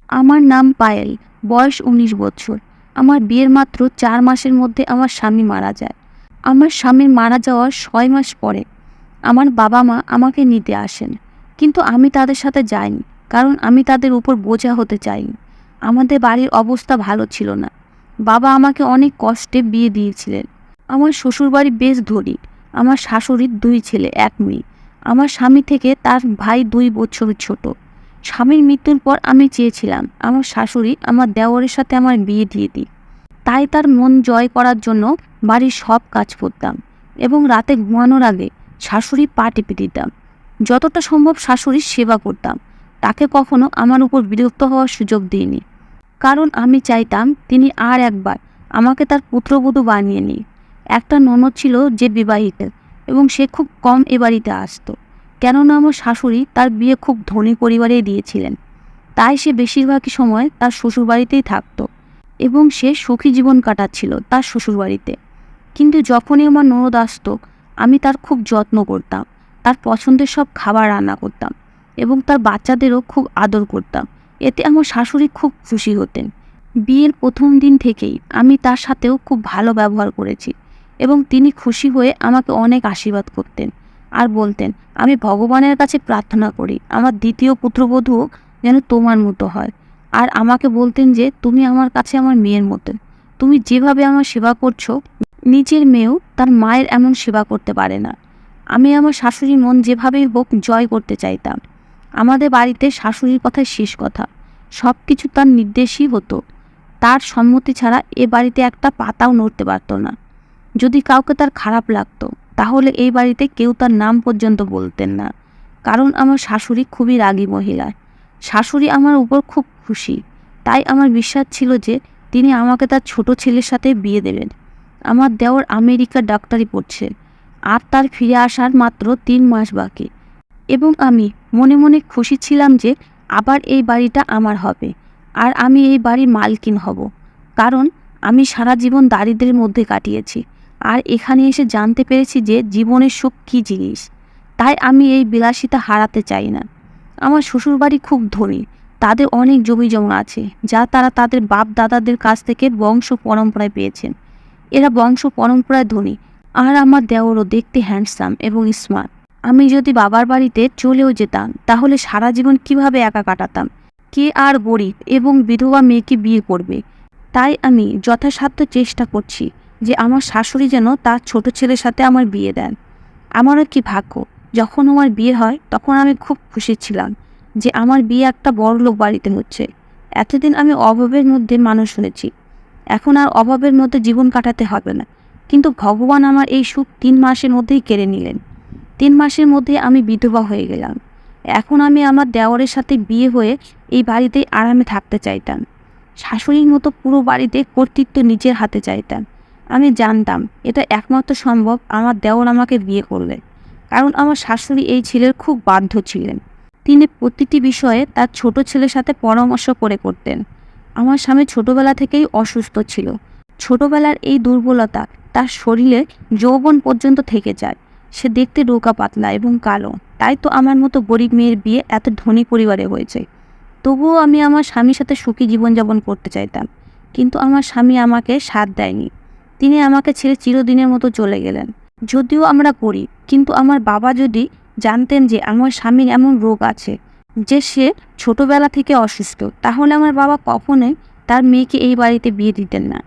আমার নাম পায়েল, বয়স ১৯ বছর। আমার বিয়ের মাত্র ৪ মাসের মধ্যে আমার স্বামী মারা যায়। আমার স্বামীর মারা যাওয়ার ৬ মাস পরে আমার বাবা-মা আমাকে নিতে আসেন। কিন্তু আমি তাদের সাথে যাইনি, কারণ আমি তাদের উপর বোঝা হতে চাইনি। আমাদের বাড়ির অবস্থা ভালো ছিল না। বাবা আমাকে অনেক কষ্টে বিয়ে দিয়েছিলেন। আমার শ্বশুরবাড়ি বেশ ধনী। আমার শাশুড়ির ২ ছেলে ১ মেয়ে। আমার স্বামী থেকে তার ভাই ২ বছর ছোট। স্বামীর মৃত্যুর পর আমি চেয়েছিলাম আমার শাশুড়ি আমার দেওরের সাথে আমার বিয়ে দিয়ে দিই। তাই তার মন জয় করার জন্য বাড়ির সব কাজ করতাম এবং রাতে ঘুমানোর আগে শাশুড়ি পা টিপে দিতাম। যতটা সম্ভব শাশুড়ির সেবা করতাম। তাকে কখনো আমার উপর বিরক্ত হওয়ার সুযোগ দিইনি, কারণ আমি চাইতাম তিনি আর একবার আমাকে তার পুত্রবধূ বানিয়ে নিই। একটা ননদ ছিল যে বিবাহিত, এবং সে খুব কম এ বাড়িতে আসতো, কেননা আমার শাশুড়ি তার বিয়ে খুব ধনী পরিবারেই দিয়েছিলেন। তাই সে বেশিরভাগই সময় তার শ্বশুরবাড়িতেই থাকতো এবং সে সুখী জীবন কাটাচ্ছিল তার শ্বশুরবাড়িতে। কিন্তু যখনই আমার ননদ আসতো, আমি তার খুব যত্ন করতাম, তার পছন্দের সব খাবার রান্না করতাম এবং তার বাচ্চাদেরও খুব আদর করতাম। এতে আমার শাশুড়ি খুব খুশি হতেন। বিয়ের প্রথম দিন থেকেই আমি তার সাথেও খুব ভালো ব্যবহার করেছি এবং তিনি খুশি হয়ে আমাকে অনেক আশীর্বাদ করতেন আর বলতেন, আমি ভগবানের কাছে প্রার্থনা করি আমার দ্বিতীয় পুত্রবধূও যেন তোমার মতো হয়। আর আমাকে বলতেন যে তুমি আমার কাছে আমার মেয়ের মতো। তুমি যেভাবে আমার সেবা করছো, নিজের মেয়েও তার মায়ের এমন সেবা করতে পারে না। আমি আমার শাশুড়ির মন যেভাবেই হোক জয় করতে চাইতাম। আমাদের বাড়িতে শাশুড়ির কথাই শেষ কথা। সব কিছু তার নির্দেশই হতো। তার সম্মতি ছাড়া এ বাড়িতে একটা পাতাও নড়তে পারত না। যদি কাউকে তার খারাপ লাগতো, তাহলে এই বাড়িতে কেউ তার নাম পর্যন্ত বলতেন না, কারণ আমার শাশুড়ি খুবই রাগী মহিলা। শাশুড়ি আমার উপর খুব খুশি, তাই আমার বিশ্বাস ছিল যে তিনি আমাকে তার ছোট ছেলের সাথে বিয়ে দেবেন। আমার দেওর আমেরিকার ডাক্তারি পড়ছে, আর তার ফিরে আসার মাত্র ৩ মাস বাকি, এবং আমি মনে মনে খুশি ছিলাম যে আবার এই বাড়িটা আমার হবে আর আমি এই বাড়ির মালকিন হব। কারণ আমি সারা জীবন দারিদ্র্যের মধ্যে কাটিয়েছি, আর এখানে এসে জানতে পেরেছি যে জীবনের সুখ কী জিনিস। তাই আমি এই বিলাসিতা হারাতে চাই না। আমার শ্বশুরবাড়ি খুব ধনী। তাদের অনেক জমি জমা আছে, যা তারা তাদের বাপ দাদাদের কাছ থেকে বংশ পরম্পরায় পেয়েছেন। এরা বংশ পরম্পরায় ধনী, আর আমার দেওরও দেখতে হ্যান্ডসাম এবং স্মার্ট। আমি যদি বাবার বাড়িতে চলেও যেতাম, তাহলে সারা জীবন কিভাবে একা কাটাতাম? কে আর গরিব এবং বিধবা মেয়েকে বিয়ে করবে? তাই আমি যথাসাধ্য চেষ্টা করছি যে আমার শাশুড়ি যেন তার ছোট ছেলের সাথে আমার বিয়ে দেন। আমারও কি ভাগ্য, যখন আমার বিয়ে হয় তখন আমি খুব খুশি ছিলাম যে আমার বিয়ে একটা বড়লোক বাড়িতে হচ্ছে। এতদিন আমি অভাবের মধ্যে মানুষ হয়েছি, এখন আর অভাবের মধ্যে জীবন কাটাতে হবে না। কিন্তু ভগবান আমার এই সুখ ৩ মাসের মধ্যেই কেড়ে নিলেন। ৩ মাসের মধ্যে আমি বিধবা হয়ে গেলাম। এখন আমি আমার দেওরের সাথে বিয়ে হয়ে এই বাড়িতেই আরামে থাকতে চাইতাম। শাশুড়ির মতো পুরো বাড়িতে কর্তৃত্ব নিজের হাতে চাইতাম। আমি জানতাম এটা একমাত্র সম্ভব আমার দেওর আমাকে বিয়ে করলে, কারণ আমার শাশুড়ি এই ছেলের খুব বাধ্য ছিলেন। তিনি প্রতিটি বিষয়ে তার ছোট ছেলের সাথে পরামর্শ করে করতেন। আমার স্বামী ছোটবেলা থেকেই অসুস্থ ছিল। ছোটবেলার এই দুর্বলতা তার শরীরে যৌবন পর্যন্ত থেকে যায়। সে দেখতে রোগা পাতলা এবং কালো। তাই তো আমার মতো গরিব মেয়ের বিয়ে এত ধনী পরিবারে হয়েছে। তবুও আমি আমার স্বামীর সাথে সুখী জীবনযাপন করতে চাইতাম, কিন্তু আমার স্বামী আমাকে সাথ দেয়নি। তিনি আমাকে ছেড়ে চিরদিনের মতো চলে গেলেন। যদিও আমরা গরিব, কিন্তু আমার বাবা যদি জানতেন যে আমার স্বামীর এমন রোগ আছে যে সে ছোটবেলা থেকে অসুস্থ, তাহলে আমার বাবা কখনোই তার মেয়েকে এই বাড়িতে বিয়ে দিতেন না।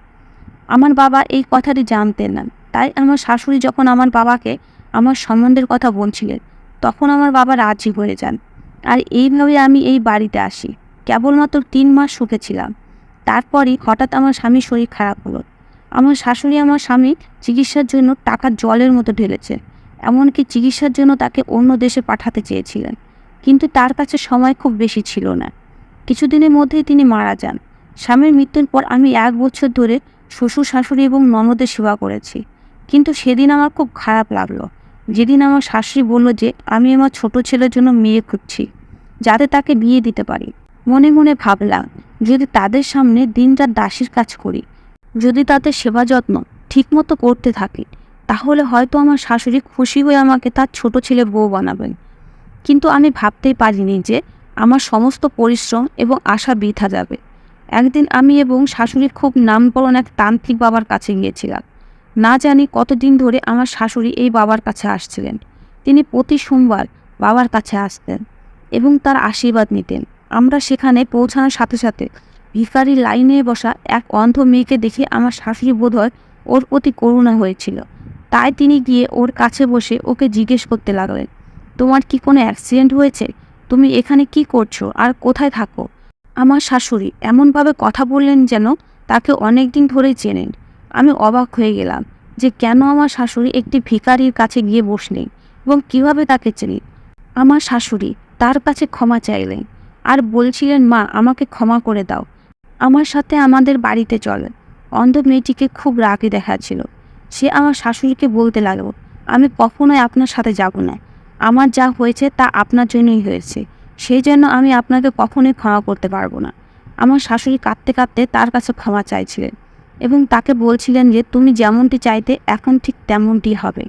আমার বাবা এই কথাটি জানতেন না। তাই আমার শাশুড়ি যখন আমার বাবাকে আমার সম্বন্ধের কথা বলছিলেন, তখন আমার বাবা রাজি হয়ে যান। আর এইভাবে আমি এই বাড়িতে আসি। কেবলমাত্র ৩ মাস সুখে ছিলাম। তারপরই হঠাৎ আমার স্বামীর শরীর খারাপ হলো। আমার শাশুড়ি আমার স্বামী চিকিৎসার জন্য টাকা জলের মতো ঢেলেছে। এমনকি চিকিৎসার জন্য তাকে অন্য দেশে পাঠাতে চেয়েছিলেন, কিন্তু তার কাছে সময় খুব বেশি ছিল না। কিছুদিনের মধ্যেই তিনি মারা যান। স্বামীর মৃত্যুর পর আমি ১ বছর ধরে শ্বশুর শাশুড়ি এবং ননদের সেবা করেছি। কিন্তু সেদিন আমার খুব খারাপ লাগলো, যেদিন আমার শাশুড়ি বলল যে আমি আমার ছোট ছেলের জন্য মেয়ে খুঁজছি, যাতে তাকে বিয়ে দিতে পারি। মনে মনে ভাবলাম, যদি তাদের সামনে দিনরাত দাসীর কাজ করি, যদি তাদের সেবা যত্ন ঠিকমতো করতে থাকি, তাহলে হয়তো আমার শাশুড়ি খুশি হয়ে আমাকে তার ছোট ছেলে বউ বানাবেন। কিন্তু আমি ভাবতেই পারিনি যে আমার সমস্ত পরিশ্রম এবং আশা বৃথা যাবে। একদিন আমি এবং শাশুড়ি খুব নামকরণ এক তান্ত্রিক বাবার কাছে গিয়েছিলাম। না জানি কতদিন ধরে আমার শাশুড়ি এই বাবার কাছে আসছিলেন। তিনি প্রতি সোমবার বাবার কাছে আসতেন এবং তার আশীর্বাদ নিতেন। আমরা সেখানে পৌঁছানোর সাথে সাথে ভিখারির লাইনে বসা এক অন্ধ মেয়েকে দেখে আমার শাশুড়ি বোধহয় ওর প্রতি করুণা হয়েছিল। তাই তিনি গিয়ে ওর কাছে বসে ওকে জিজ্ঞেস করতে লাগলেন, তোমার কি কোনো অ্যাক্সিডেন্ট হয়েছে? তুমি এখানে কি করছো আর কোথায় থাকো? আমার শাশুড়ি এমনভাবে কথা বললেন যেন তাকে অনেক দিন ধরেই চেনেন। আমি অবাক হয়ে গেলাম যে কেন আমার শাশুড়ি একটি ভিখারির কাছে গিয়ে বসলেন এবং কিভাবে তাকে চেনেন। আমার শাশুড়ি তার কাছে ক্ষমা চাইলেন আর বলছিলেন, মা, আমাকে ক্ষমা করে দাও, আমার সাথে আমাদের বাড়িতে চলে। অন্ধ মেয়েটিকে খুব রাগে দেখাচ্ছিল। সে আমার শাশুড়িকে বলতে লাগলো, আমি কখনোই আপনার সাথে যাব না। আমার যা হয়েছে তা আপনার জন্যই হয়েছে, সেই জন্য আমি আপনাকে কখনোই ক্ষমা করতে পারবো না। আমার শাশুড়ি কাঁদতে কাঁদতে তার কাছে ক্ষমা চাইছিলেন এবং তাকে বলছিলেন যে তুমি যেমনটি চাইতে এখন ঠিক তেমনটি হবে।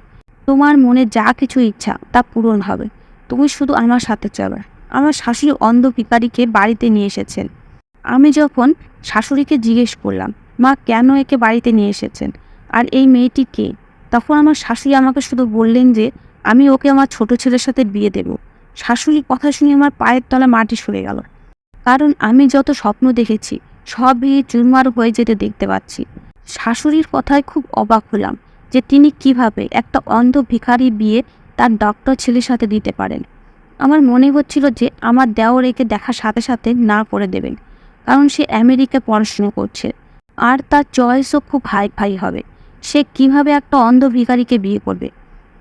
তোমার মনে যা কিছু ইচ্ছা তা পূরণ হবে, তুমি শুধু আমার সাথে চলো। আমার শাশুড়ি অন্ধ ভিখারিকে বাড়িতে নিয়ে এসেছেন। আমি যখন শাশুড়িকে জিজ্ঞেস করলাম, মা, কেন একে বাড়িতে নিয়ে এসেছেন আর এই মেয়েটি কে, তখন আমার শাশুড়ি আমাকে শুধু বললেন যে আমি ওকে আমার ছোট ছেলের সাথে বিয়ে দেব। শাশুড়ির কথা শুনে আমার পায়ের তলা মাটি সরে গেল, কারণ আমি যত স্বপ্ন দেখেছি সব ভেঙে চুরমার হয়ে যেতে দেখতে পাচ্ছি। শাশুড়ির কথায় খুব অবাক হলাম যে তিনি কিভাবে একটা অন্ধ ভিখারি বিয়ে তার ডক্টর ছেলের সাথে দিতে পারেন। আমার মনে হচ্ছিল যে আমার দেওর একে দেখার সাথে সাথে না করে দেবেন, কারণ সে আমেরিকায় পড়াশুনো করছে আর তার চয়েসও খুব হাই ফাই হবে। সে কিভাবে একটা অন্ধ ভিখারিকে বিয়ে করবে?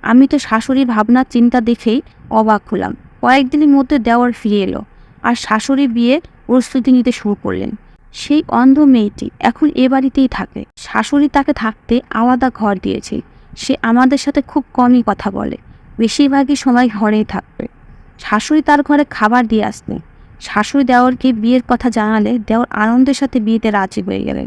আমি তো শাশুড়ির ভাবনা চিন্তা দেখেই অবাক হলাম। কয়েকদিনের মধ্যে দেওর ফিরে এলো আর শাশুড়ি বিয়ে প্রস্তুতি নিতে শুরু করলেন। সেই অন্ধ মেয়েটি এখন এ বাড়িতেই থাকে। শাশুড়ি তাকে থাকতে আলাদা ঘর দিয়েছে। সে আমাদের সাথে খুব কমই কথা বলে, বেশিরভাগই সময় ঘরেই থাকবে। শাশুড়ি তার ঘরে খাবার দিয়ে আসতেন। শাশুড়ি দেওরকে বিয়ের কথা জানালে দেওর আনন্দের সাথে বিয়েতে রাজি হয়ে গেলেন।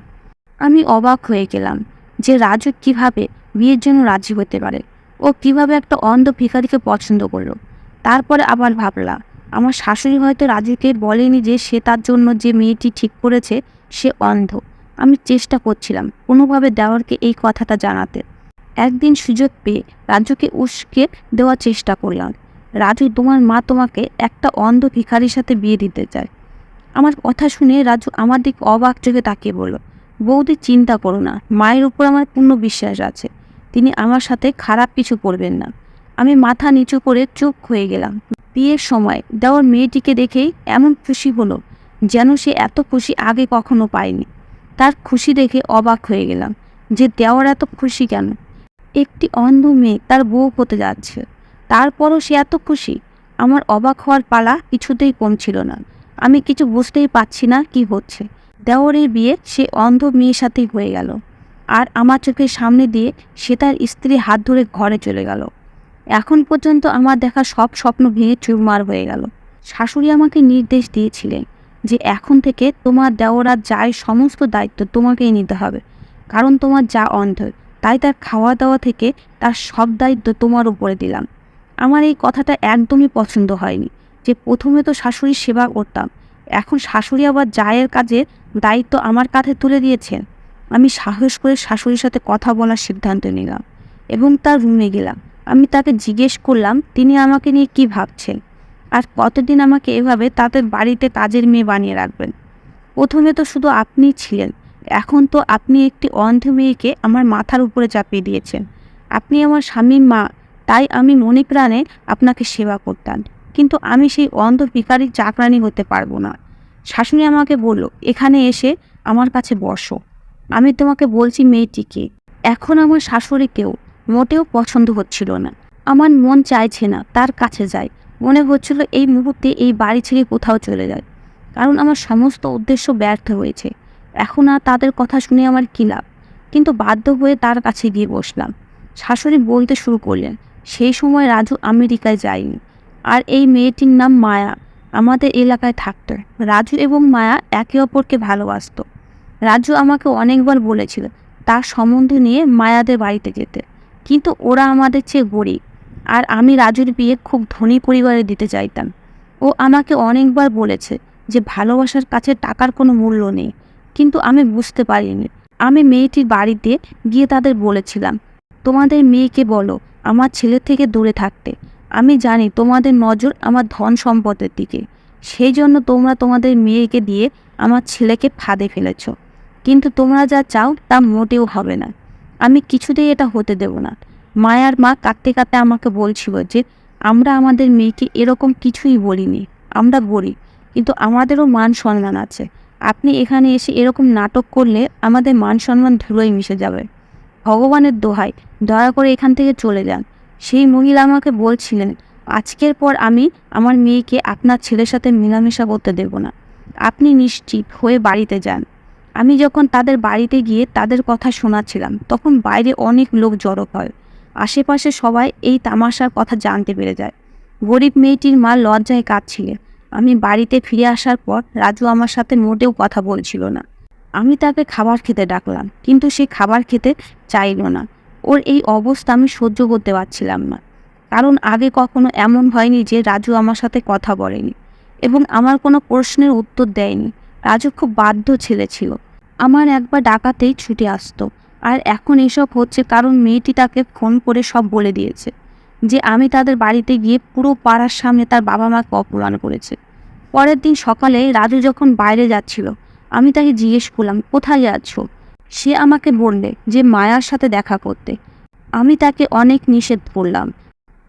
আমি অবাক হয়ে গেলাম যে রাজু কিভাবে বিয়ের জন্য রাজি হতে পারে। ও কিভাবে একটা অন্ধ ভিখারিকে পছন্দ করলো। তারপরে আবার ভাবলাম, আমার শাশুড়ি হয়তো রাজুকে বলেনি যে সে তার জন্য যে মেয়েটি ঠিক করেছে সে অন্ধ। আমি চেষ্টা করছিলাম কোনোভাবে দেওরকে এই কথাটা জানাতে। একদিন সুযোগ পেয়ে রাজুকে উস্কে দেওয়ার চেষ্টা করলাম, রাজু, তোমার মা তোমাকে একটা অন্ধ ভিখারির সাথে বিয়ে দিতে চায়। আমার কথা শুনে রাজু আমার দিক অবাক চোখে তাকিয়ে বলল, বৌদি, চিন্তা করো না, মায়ের উপর আমার পূর্ণ বিশ্বাস আছে, তিনি আমার সাথে খারাপ কিছু করবেন না। আমি মাথা নিচু করে চুপ হয়ে গেলাম। বিয়ের সময় দেওর মেয়েটিকে দেখেই এমন খুশি হলো যেন সে এত খুশি আগে কখনো পায়নি। তার খুশি দেখে অবাক হয়ে গেলাম যে দেওর এত খুশি কেন। একটি অন্ধ মেয়ে তার বউ হতে যাচ্ছে, তারপরও সে এত খুশি। আমার অবাক হওয়ার পালা কিছুতেই কমছিল না। আমি কিছু বুঝতেই পারছি না কি হচ্ছে। দেওরের বিয়ে সে অন্ধ মেয়ের সাথেই হয়ে গেল আর আমার চোখের সামনে দিয়ে সে তার স্ত্রী হাত ধরে ঘরে চলে গেল। এখন পর্যন্ত আমার দেখা সব স্বপ্ন ভেঙে চুরমার হয়ে গেল। শাশুড়ি আমাকে নির্দেশ দিয়েছিলেন যে এখন থেকে তোমার দেওরা যায় সমস্ত দায়িত্ব তোমাকেই নিতে হবে, কারণ তোমার যা অন্ধ, তাই তার খাওয়া দাওয়া থেকে তার সব দায়িত্ব তোমার উপরে দিলাম। আমার এই কথাটা একদমই পছন্দ হয়নি যে প্রথমে তো শাশুড়ির সেবা করতাম, এখন শাশুড়ি আবার জায়ের কাজের দায়িত্ব আমার কাঁধে তুলে দিয়েছেন। আমি সাহস করে শাশুড়ির সাথে কথা বলার সিদ্ধান্ত নিলাম এবং তার রুমে গেলাম। আমি তাকে জিজ্ঞেস করলাম তিনি আমাকে নিয়ে কী ভাবছেন আর কতদিন আমাকে এভাবে তাদের বাড়িতে কাজের মেয়ে বানিয়ে রাখবেন। প্রথমে তো শুধু আপনিই ছিলেন, এখন তো আপনি একটি অন্ধ মেয়েকে আমার মাথার উপরে চাপিয়ে দিয়েছেন। আপনি আমার স্বামীর মা, তাই আমি মনে প্রাণে আপনাকে সেবা করতাম, কিন্তু আমি সেই অন্ধ ভিখারির চাকরানি হতে পারবো না। শাশুড়ি আমাকে বলল, এখানে এসে আমার কাছে বসো, আমি তোমাকে বলছি মেয়েটিকে। এখন আমার শাশুড়িকেও মোটেও পছন্দ হচ্ছিল না। আমার মন চাইছে না তার কাছে যাই, মনে হচ্ছিল এই মুহূর্তে এই বাড়ি ছেড়ে কোথাও চলে যায়, কারণ আমার সমস্ত উদ্দেশ্য ব্যর্থ হয়েছে। এখন আর তাদের কথা শুনে আমার কী লাভ। কিন্তু বাধ্য হয়ে তার কাছে গিয়ে বসলাম। শাশুড়ি বলতে শুরু করলেন, সেই সময় রাজু আমেরিকায় যায়নি আর এই মেয়েটির নাম মায়া আমাদের এলাকায় থাকত। রাজু এবং মায়া একে অপরকে ভালোবাসত। রাজু আমাকে অনেকবার বলেছিল তার সম্বন্ধ নিয়ে মায়াদের বাড়িতে যেতে, কিন্তু ওরা আমাদের চেয়ে গরিব আর আমি রাজুর বিয়ে খুব ধনী পরিবারে দিতে চাইতাম। ও আমাকে অনেকবার বলেছে যে ভালোবাসার কাছে টাকার কোনো মূল্য নেই, কিন্তু আমি বুঝতে পারিনি। আমি মেয়েটির বাড়িতে গিয়ে তাদের বলেছিলাম, তোমাদের মেয়েকে বলো আমার ছেলের থেকে দূরে থাকতে। আমি জানি তোমাদের নজর আমার ধন সম্পদের দিকে, সেই জন্য তোমরা তোমাদের মেয়েকে দিয়ে আমার ছেলেকে ফাঁদে ফেলেছ। কিন্তু তোমরা যা চাও তা মোটেও হবে না। আমি কিছুতেই এটা হতে দেব না। মায়ার মা কাঁদতে কাঁদতে আমাকে বলছিল যে আমরা আমাদের মেয়েকে এরকম কিছুই বলিনি, আমরা গরিব, কিন্তু আমাদেরও মান সম্মান আছে। আপনি এখানে এসে এরকম নাটক করলে আমাদের মান সম্মান ধুলোয় মিশে যাবে। ভগবানের দোহাই, দয়া করে এখান থেকে চলে যান। সেই মহিলা আমাকে বলছিলেন, আজকের পর আমি আমার মেয়েকে আপনার ছেলের সাথে মেলামেশা করতে দেব না। আপনি নিশ্চিত হয়ে বাড়িতে যান। আমি যখন তাদের বাড়িতে গিয়ে তাদের কথা শোনাচ্ছিলাম, তখন বাইরে অনেক লোক জড়ো হয়। আশেপাশে সবাই এই তামাশার কথা জানতে পেরে যায়। গরিব মেয়েটির মা লজ্জায় কাঁদছিলেন। আমি বাড়িতে ফিরে আসার পর রাজু আমার সাথে মোটেও কথা বলছিল না। আমি তাকে খাবার খেতে ডাকলাম, কিন্তু সে খাবার খেতে চাইল না। ওর এই অবস্থা আমি সহ্য করতে পারছিলাম না, কারণ আগে কখনো এমন হয়নি যে রাজু আমার সাথে কথা বলেনি এবং আমার কোনো প্রশ্নের উত্তর দেয়নি। রাজু খুব বাধ্য ছেলে ছিল, আমার একবার ডাকাতেই ছুটে আসতো। আর এখন এসব হচ্ছে কারণ মেয়েটি তাকে ফোন করে সব বলে দিয়েছে যে আমি তাদের বাড়িতে গিয়ে পুরো পাড়ার সামনে তার বাবা মাকে অপমান করেছে। পরের দিন সকালে রাজু যখন বাইরে যাচ্ছিল, আমি তাকে জিজ্ঞেস করলাম, কোথায় যাচ্ছ? সে আমাকে বললে যে মায়ার সাথে দেখা করতে। আমি তাকে অনেক নিষেধ করলাম।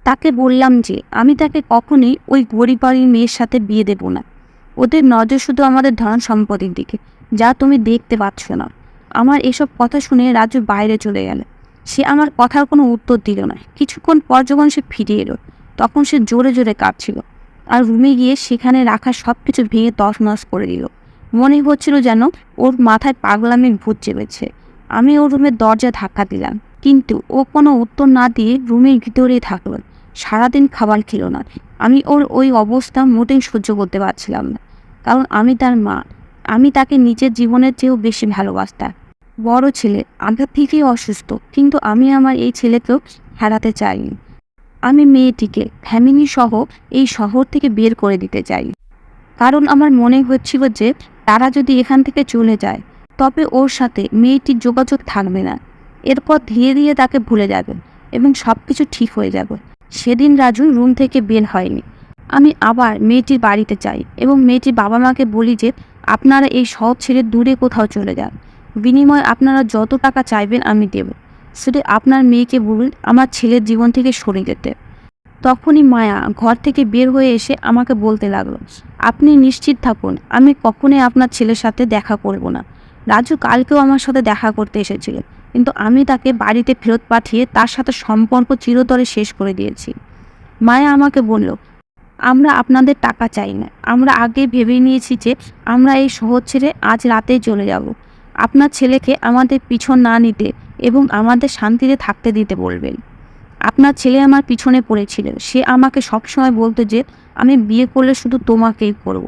তাকে বললাম যে আমি তাকে কখনোই ওই গরিব বাড়ির মেয়ের সাথে বিয়ে দেব না। ওদের নজর শুধু আমাদের ধন সম্পত্তির দিকে, যা তুমি দেখতে পাচ্ছ না। আমার এসব কথা শুনে রাজু বাইরে চলে গেল। সে আমার কথার কোনো উত্তর দিল না। কিছুক্ষণ পর যখন সে ফিরে এলো, তখন সে জোরে জোরে কাঁদছিল আর রুমে গিয়ে সেখানে রাখা সব কিছু ভেঙে তছনছ করে দিল। মনে হচ্ছিল যেন ওর মাথায় পাগলামির ভূত চেপেছে। আমি ওর রুমের দরজা ধাক্কা দিলাম, কিন্তু ও কোনো উত্তর না দিয়ে রুমের ভিতরেই থাকলো। সারাদিন খাবার খেলো না। আমি ওর ওই অবস্থা মোটেই সহ্য করতে পারছিলাম না, কারণ আমি তার মা। আমি তাকে নিজের জীবনের চেয়েও বেশি ভালোবাসতাম। বড় ছেলে আগে থেকেই অসুস্থ, কিন্তু আমি আমার এই ছেলেকেও হারাতে চাইনি। আমি মেয়েটিকে ফ্যামিলি সহ এই শহর থেকে বের করে দিতে চাই, কারণ আমার মনে হচ্ছিল যে তারা যদি এখান থেকে চলে যায়, তবে ওর সাথে মেয়েটির যোগাযোগ থাকবে না। এরপর ধীরে ধীরে তাকে ভুলে যাবে এবং সব কিছু ঠিক হয়ে যাবে। সেদিন রাজু রুম থেকে বের হয়নি। আমি আবার মেয়েটির বাড়িতে যাই এবং মেয়েটির বাবা মাকে বলি যে আপনারা এই শহর ছেড়ে দূরে কোথাও চলে যান। বিনিময়ে আপনারা যত টাকা চাইবেন আমি দেব। শুধু আপনার মেয়েকে বলুন আমার ছেলের জীবন থেকে সরে যেতে। তখনই মায়া ঘর থেকে বের হয়ে এসে আমাকে বলতে লাগলো, আপনি নিশ্চিত থাকুন, আমি কখনোই আপনার ছেলের সাথে দেখা করব না। রাজু কালকেও আমার সাথে দেখা করতে এসেছিল, কিন্তু আমি তাকে বাড়িতে ফেরত পাঠিয়ে তার সাথে সম্পর্ক চিরতরে শেষ করে দিয়েছি। মায়া আমাকে বলল, আমরা আপনাদের টাকা চাই না। আমরা আগে ভেবে নিয়েছি যে আমরা এই শহর ছেড়ে আজ রাতেই চলে যাব। আপনার ছেলেকে আমাদের পিছন না নিতে এবং আমাদের শান্তিতে থাকতে দিতে বলবেন। আপনার ছেলে আমার পিছনে পড়েছিল। সে আমাকে সবসময় বলতো যে আমি বিয়ে করলে শুধু তোমাকেই করব।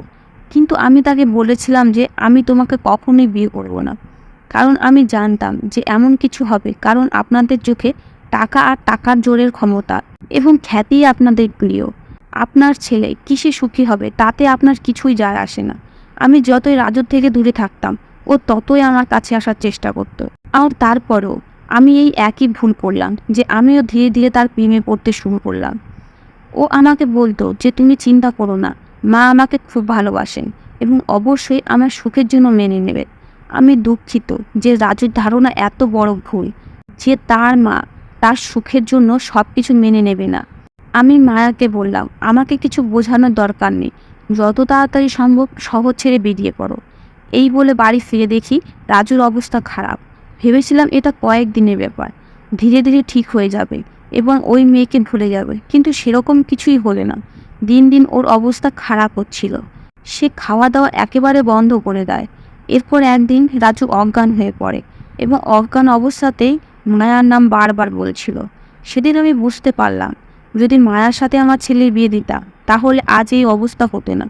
কিন্তু আমি তাকে বলেছিলাম যে আমি তোমাকে কখনোই বিয়ে করব না, কারণ আমি জানতাম যে এমন কিছু হবে, কারণ আপনাদের চোখে টাকা আর টাকার জোরের ক্ষমতা এবং খ্যাতিই আপনাদের প্রিয়। আপনার ছেলে কিসে সুখী হবে তাতে আপনার কিছুই যায় আসে না। আমি যতই রাজুর থেকে দূরে থাকতাম, ও ততই আমার কাছে আসার চেষ্টা করতো। আর তারপরেও আমি এই একই ভুল করলাম যে আমিও ধীরে ধীরে তার প্রেমে পড়তে শুরু করলাম। ও আমাকে বলতো যে তুমি চিন্তা করো না, মা আমাকে খুব ভালোবাসেন এবং অবশ্যই আমার সুখের জন্য মেনে নেবে। আমি দুঃখিত যে রাজুর ধারণা এত বড় ভুল, যে তার মা তার সুখের জন্য সব কিছু মেনে নেবে না। আমি মায়াকে বললাম, আমাকে কিছু বোঝানোর দরকার নেই, যত তাড়াতাড়ি সম্ভব শহর ছেড়ে বেরিয়ে পড়ো। এই বলে বাড়ি ফিরে দেখি রাজুর অবস্থা খারাপ। ভেবেছিলাম এটা কয়েকদিনের ব্যাপার, ধীরে ধীরে ঠিক হয়ে যাবে এবং ওই মেয়েকে ভুলে যাবে, কিন্তু সেরকম কিছুই হলো না। দিন দিন ওর অবস্থা খারাপ হচ্ছিল। সে খাওয়া দাওয়া একেবারে বন্ধ করে দেয়। এরপর একদিন রাজু অজ্ঞান হয়ে পড়ে এবং অজ্ঞান অবস্থাতেই মায়ার নাম বারবার বলছিল। সেদিন আমি বুঝতে পারলাম, যদি মায়ার সাথে আমার ছেলের বিয়ে দিতাম তাহলে আজ এই অবস্থা হতো না।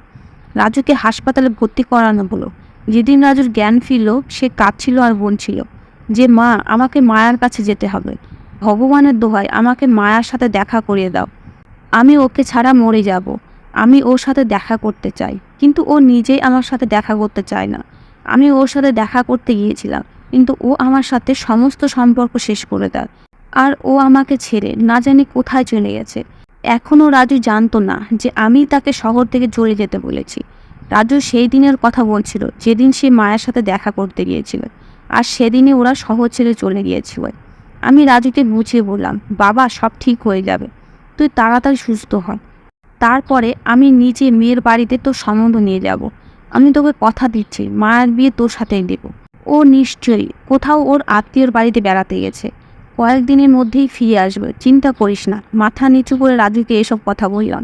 রাজুকে হাসপাতালে ভর্তি করানো হলো। যেদিন রাজুর জ্ঞান ফিরল, সে কাঁদছিল আর বলছিল যে মা, আমাকে মায়ার কাছে যেতে হবে। ভগবানের দোহাই, আমাকে মায়ার সাথে দেখা করিয়ে দাও। আমি ওকে ছাড়া মরে যাব। আমি ওর সাথে দেখা করতে চাই, কিন্তু ও নিজেই আমার সাথে দেখা করতে চায় না। আমি ওর সাথে দেখা করতে গিয়েছিলাম, কিন্তু ও আমার সাথে সমস্ত সম্পর্ক শেষ করে দেয়। আর ও আমাকে ছেড়ে না জানি কোথায় চলে গেছে। এখনও রাজু জানতো না যে আমি তাকে শহর থেকে চলে যেতে বলেছি। রাজু সেই দিনের কথা বলছিল যেদিন সে মায়ের সাথে দেখা করতে গিয়েছিল, আর সেদিনই ওরা শহর ছেড়ে চলে গিয়েছিল। আমি রাজুকে বুঝিয়ে বললাম, বাবা, সব ঠিক হয়ে যাবে, তুই তাড়াতাড়ি সুস্থ হ। তারপরে আমি নিজে মেয়ের বাড়িতে তোর সম্বন্ধ নিয়ে যাব। আমি তোকে কথা দিচ্ছি, মায়ের বিয়ে তোর সাথেই দেব। ও নিশ্চয়ই কোথাও ওর আত্মীয়র বাড়িতে বেড়াতে গেছে, কয়েকদিনের মধ্যেই ফিরে আসবে, চিন্তা করিস না। মাথা নিচু করে রাজুকে এসব কথা বললাম।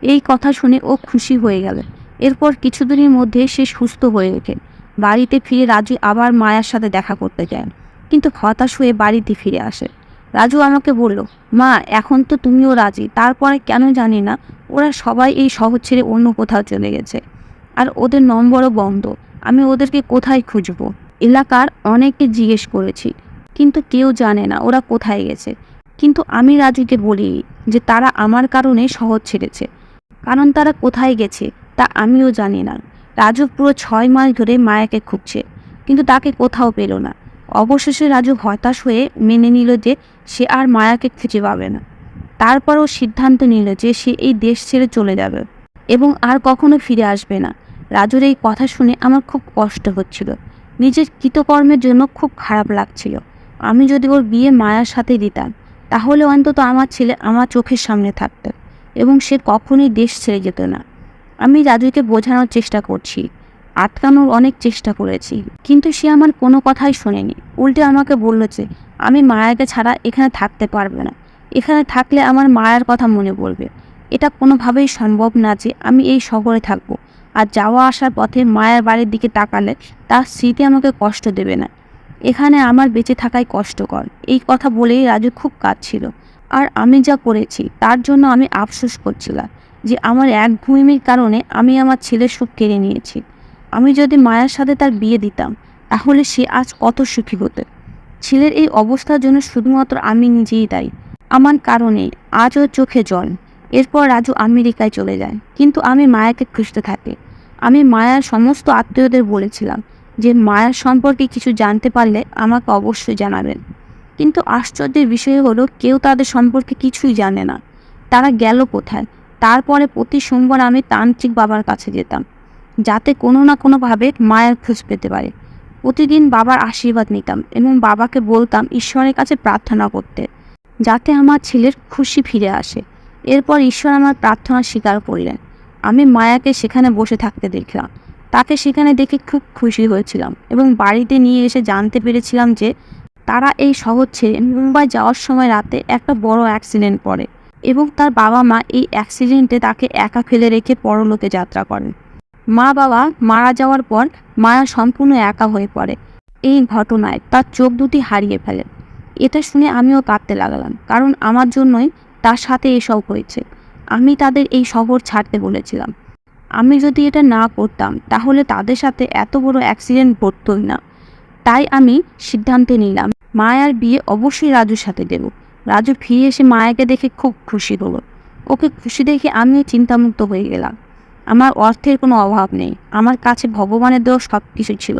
এই কথা শুনে ও খুশি হয়ে গেল। এরপর কিছুদিনের মধ্যে সে সুস্থ হয়ে ওঠে। বাড়িতে ফিরে রাজু আবার মায়ের সাথে দেখা করতে যায়, কিন্তু হতাশ হয়ে বাড়িতে ফিরে আসে। রাজু আমাকে বলল, মা, এখন তো তুমিও রাজি, তারপরে কেন জানি না ওরা সবাই এই শহর ছেড়ে অন্য কোথাও চলে গেছে, আর ওদের নম্বরও বন্ধ। আমি ওদেরকে কোথায় খুঁজবো? এলাকার অনেককে জিজ্ঞেস করেছি, কিন্তু কেউ জানে না ওরা কোথায় গেছে। কিন্তু আমি রাজুকে বলিনি যে তারা আমার কারণে শহর ছেড়েছে, কারণ তারা কোথায় গেছে তা আমিও জানি না। রাজু পুরো 6 মাস ধরে মায়াকে খুঁজছে, কিন্তু তাকে কোথাও পেল না। অবশেষে রাজু হতাশ হয়ে মেনে নিল যে সে আর মায়াকে খুঁজে পাবে না। তারপরও সিদ্ধান্ত নিল যে সে এই দেশ ছেড়ে চলে যাবে এবং আর কখনো ফিরে আসবে না। রাজুর এই কথা শুনে আমার খুব কষ্ট হচ্ছিল, নিজের কৃতকর্মের জন্য খুব খারাপ লাগছিল। আমি যদি ওর বিয়ে মায়ার সাথে দিতাম, তাহলে অন্তত আমার ছেলে আমার চোখের সামনে থাকত এবং সে কখনোই দেশ ছেড়ে যেত না। আমি রাজুকে বোঝানোর চেষ্টা করছি, আটকানোর অনেক চেষ্টা করেছি, কিন্তু সে আমার কোনো কথাই শোনেনি। উল্টে আমাকে বলল যে আমি মায়াকে ছাড়া এখানে থাকতে পারবো না, এখানে থাকলে আমার মায়ের কথা মনে পড়বে। এটা কোনোভাবেই সম্ভব না যে আমি এই শহরে থাকবো আর যাওয়া আসার পথে মায়ের বাড়ির দিকে তাকালে তার স্মৃতি আমাকে কষ্ট দেবে না। এখানে আমার বেঁচে থাকাই কষ্টকর। এই কথা বলেই রাজু খুব কাঁদছিল। আর আমি যা করেছি তার জন্য আমি আফসোস করছিলাম যে আমার একগুঁয়েমির কারণে আমি আমার ছেলের সুখ কেড়ে নিয়েছি। আমি যদি মায়ের সাথে তার বিয়ে দিতাম, তাহলে সে আজ কত সুখী হতো। ছেলের এই অবস্থার জন্য শুধুমাত্র আমি নিজেই দায়ী। আমার কারণে আজ ওর চোখে জল। এরপর রাজু আমেরিকায় চলে যায়, কিন্তু আমি মায়াকে খুঁজতে থাকি। আমি মায়ার সমস্ত আত্মীয়দের বলেছিলাম যে মায়ার সম্পর্কে কিছু জানতে পারলে আমাকে অবশ্যই জানাবেন, কিন্তু আশ্চর্যের বিষয় হলো কেউ তাদের সম্পর্কে কিছুই জানে না। তারা গেল কোথায়? তারপরে প্রতি সোমবার আমি তান্ত্রিক বাবার কাছে যেতাম, যাতে কোনো না কোনোভাবে মায়ের খোঁজ পেতে পারে। প্রতিদিন বাবার আশীর্বাদ নিতাম এবং বাবাকে বলতাম ঈশ্বরের কাছে প্রার্থনা করতে, যাতে আমার ছেলের খুশি ফিরে আসে। এরপর ঈশ্বর আমার প্রার্থনা স্বীকার করলেন। আমি মায়াকে সেখানে বসে থাকতে দেখলাম। তাকে সেখানে দেখে খুব খুশি হয়েছিলাম এবং বাড়িতে নিয়ে এসে জানতে পেরেছিলাম যে তারা এই শহর ছেড়ে মুম্বাই যাওয়ার সময় রাতে একটা বড় অ্যাক্সিডেন্ট করে এবং তার বাবা মা এই অ্যাক্সিডেন্টে তাকে একা ফেলে রেখে পরলোকে যাত্রা করেন। মা বাবা মারা যাওয়ার পর মায়া সম্পূর্ণ একা হয়ে পড়ে। এই ঘটনায় তার চোখ দুটি হারিয়ে ফেলে। এটা শুনে আমিও কাঁদতে লাগলাম, কারণ আমার জন্যই তার সাথে এসব হয়েছে। আমি তাদের এই শহর ছাড়তে বলেছিলাম। আমি যদি এটা না করতাম তাহলে তাদের সাথে এত বড় অ্যাক্সিডেন্ট ঘটতই না। তাই আমি সিদ্ধান্ত নিলাম মায়ার বিয়ে অবশ্যই রাজুর সাথে দেব। রাজু ফিরে এসে মায়াকে দেখে খুব খুশি হলো। ওকে খুশি দেখে আমিও চিন্তামুক্ত হয়ে গেলাম। আমার অর্থের কোনো অভাব নেই, আমার কাছে ভগবানের দেওয়া সব কিছু ছিল,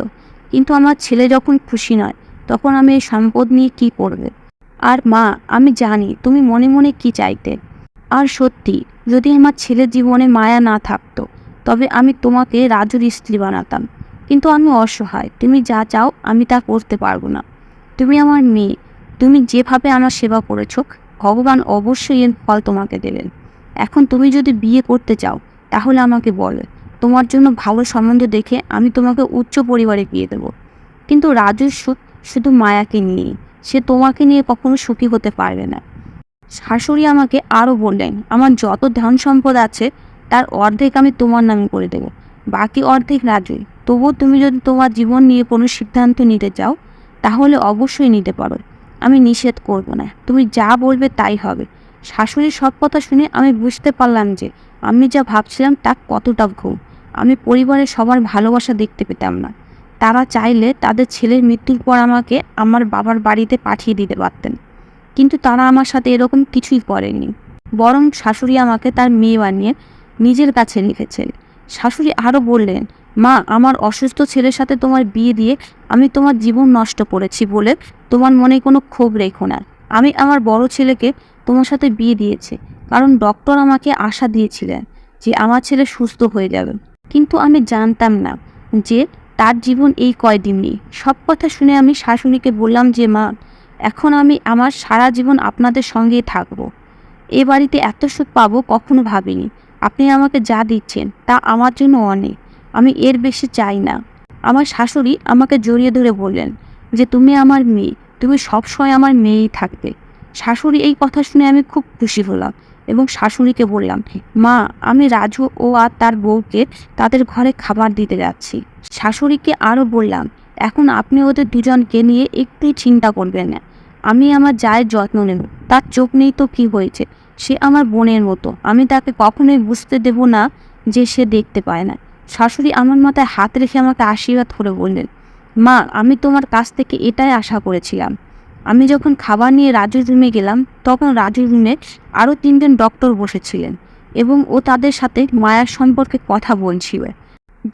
কিন্তু আমার ছেলে যখন খুশি নয়, তখন আমি এই সম্পদ নিয়ে কি করবে? আর মা, আমি জানি তুমি মনে মনে কি চাইতে। আর সত্যি, যদি আমার ছেলের জীবনে মায়া না থাকতো, তবে আমি তোমাকে রাজুর স্ত্রী বানাতাম। কিন্তু আমি অসহায়, তুমি যা চাও আমি তা করতে পারবো না। তুমি আমার মেয়ে, তুমি যেভাবে আমার সেবা করেছ, ভগবান অবশ্যই এর ফল তোমাকে দেবেন। এখন তুমি যদি বিয়ে করতে চাও, তাহলে আমাকে বলো। তোমার জন্য ভালো সম্বন্ধ দেখে আমি তোমাকে উচ্চ পরিবারে বিয়ে দেবো। কিন্তু রাজুর সুখ শুধু মায়াকে নিয়ে, সে তোমাকে নিয়ে কখনো সুখী হতে পারবে না। শাশুড়ি আমাকে আরও বললেন, আমার যত ধন সম্পদ আছে তার অর্ধেক আমি তোমার নামে করে দেব, বাকি অর্ধেক রাজুই। তবুও তুমি যদি তোমার জীবন নিয়ে কোনো সিদ্ধান্ত নিতে চাও, তাহলে অবশ্যই নিতে পারো। আমি নিষেধ করব না, তুমি যা বলবে তাই হবে। শাশুড়ির সব কথা শুনে আমি বুঝতে পারলাম যে আমি যা ভাবছিলাম তা কতটা ভুল। আমি পরিবারের সবার ভালোবাসা দেখতে পেতাম না। তারা চাইলে তাদের ছেলের মৃত্যুর পর আমাকে আমার বাবার বাড়িতে পাঠিয়ে দিতে পারতেন, কিন্তু তারা আমার সাথে এরকম কিছুই করেনি। বরং শাশুড়ি আমাকে তার মেয়ে বানিয়ে নিজের কাছে রেখেছেন। শাশুড়ি আরও বললেন, মা, আমার অসুস্থ ছেলের সাথে তোমার বিয়ে দিয়ে আমি তোমার জীবন নষ্ট করেছি বলে তোমার মনে কোনো ক্ষোভ রেখো না। আমি আমার বড় ছেলেকে তোমার সাথে বিয়ে দিয়েছি কারণ ডক্টর আমাকে আশা দিয়েছিলেন যে আমার ছেলে সুস্থ হয়ে যাবে, কিন্তু আমি জানতাম না যে তার জীবন এই কয়দিনই। সব কথা শুনে আমি শাশুড়িকে বললাম যে মা, এখন আমি আমার সারা জীবন আপনাদের সঙ্গেই থাকবো। এ বাড়িতে এত সুখ পাবো কখনো ভাবিনি। আপনি আমাকে যা দিচ্ছেন তা আমার জন্য অনেক, আমি এর বেশি চাই না। আমার শাশুড়ি আমাকে জড়িয়ে ধরে বললেন যে তুমি আমার মেয়ে, তুমি সবসময় আমার মেয়েই থাকবে। শাশুড়ি এই কথা শুনে আমি খুব খুশি হলাম এবং শাশুড়িকে বললাম, মা, আমি রাজু ও আর তার বউকে তাদের ঘরে খাবার দিতে যাচ্ছি। শাশুড়িকে আরও বললাম, এখন আপনি ওদের দুজনকে নিয়ে একটু চিন্তা করবেন না, আমি আমার জায়ের যত্ন নেব। তার চোখ নেই তো কি হয়েছে, সে আমার বোনের মতো, আমি তাকে কখনোই বুঝতে দেব না যে সে দেখতে পায় না। শাশুড়ি আমার মাথায় হাত রেখে আমাকে আশীর্বাদ করে বললেন, মা, আমি তোমার কাছ থেকে এটাই আশা করেছিলাম। আমি যখন খাবার নিয়ে রাজুর রুমে গেলাম তখন রাজুর রুমে আরও 3জন ডক্টর বসেছিলেন এবং ও তাদের সাথে মায়ার সম্পর্কে কথা বলছিল,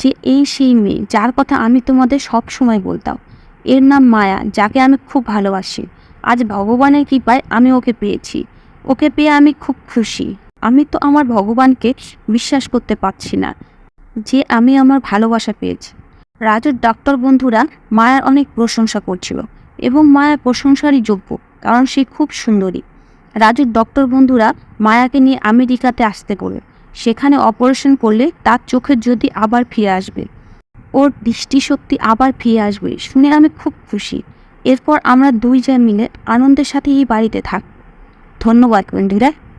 যে এই সেই মেয়ে যার কথা আমি তোমাদের সব সময় বলতাম। এর নাম মায়া, যাকে আমি খুব ভালোবাসি। আজ ভগবানের কৃপায় আমি ওকে পেয়েছি। ওকে পেয়ে আমি খুব খুশি। আমি তো আমার ভগবানকে বিশ্বাস করতে পারছি না যে আমি আমার ভালোবাসা পেয়েছি। রাজুর ডক্টর বন্ধুরা মায়ার অনেক প্রশংসা করছিল এবং মায়ার প্রশংসারই যোগ্য, কারণ সে খুব সুন্দরী। রাজুর ডক্টর বন্ধুরা মায়াকে নিয়ে আমেরিকাতে আসতে বলে, সেখানে অপারেশন করলে তার চোখের জ্যোতি আবার ফিরে আসবে, ওর দৃষ্টিশক্তি আবার ফিরে আসবে শুনে আমি খুব খুশি। এরপর আমরা দুইজন মিলে আনন্দের সাথে এই বাড়িতে থাক। ধন্যবাদ বন্ধুরা।